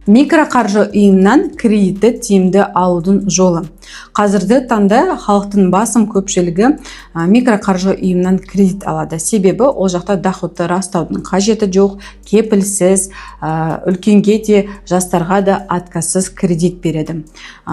Микроқаржы ұйымнан кредитті тиімді алудың жолы. Қазіргі таңда халықтың басым көпшілігі микроқаржы ұйымнан кредит алады. Себебі ол жақта доходты растаудың қажеті жоқ, кепілсіз, үлкенге де жастарға да отказсыз кредит береді.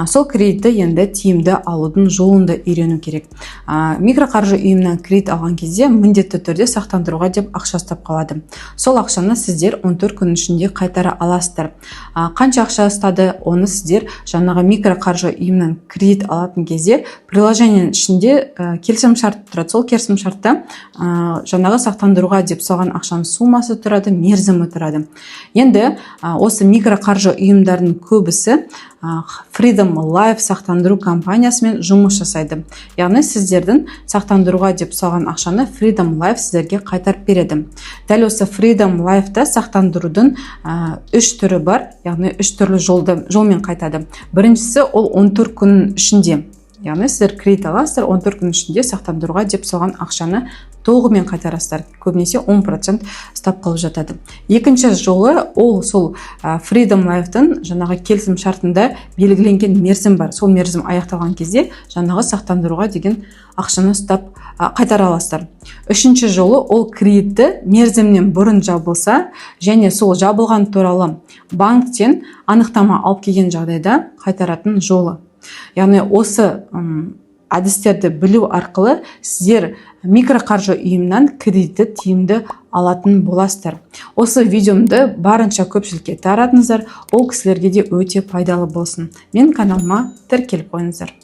Сол кредитті енді тиімді алудың жолында үйрену керек. Микроқаржы ұйымнан кредит алған кезде міндетті түрде сақтандыруға деп ақша ұстап қалады. Сол ақшаны сіздер 14 күн ішінде қайтара аласыздар. Қанша ақша ұстады, оны сіздер жаңағы микроқаржы ұйымнан кредит алатын кезде приложениенің ішінде келісім шарт тұрады. Сол келісім шартта жаңағы сақтандыруға деп салған ақшаның суммасы тұрады, мерзімі тұрады. Енді осы микроқаржы ұйымдардың көбісі Freedom Life сақтандыру компаниясымен жұмыс жасайды. Яғни сіздердің сақтандыруға деп салған ақшаны Freedom Life сіздерге қайтарып береді. Дәл осы Freedom Life'та сақтандырудың 3 түрі бар, яғни 3 түрлі жолмен қайтады. Біріншісі ол 14 күн ішінде. Яғни сіздер кредит аласыздар, 14 күн ішінде сақтандыруға деп салған ақшаны толығымен қайтарасыздар. Көбінесе 10% ұстап қалып жатады. Екінші жолы ол сол Freedom Life'тың жаңағы келісім шартында белгіленген мерзім бар. Сол мерзім аяқталған кезде жаңағы сақтандыруға деген ақшаны ұстап қайтара аласыздар. Үшінші жолы ол кредитті мерзімнен бұрын жабылса және сол жабылған туралы банктен анықтама алып келген жағдайда қайтаратын жолы. Яғни осы әдістерді білу арқылы сіздер микроқаржы ұйымнан кредитті тиімді алатын боласыздар. Осы видеомды барынша көпшілікке таратыңыздар, ол кісілерге де өте пайдалы болсын. Мен каналыма тіркеліп қойыңыздар.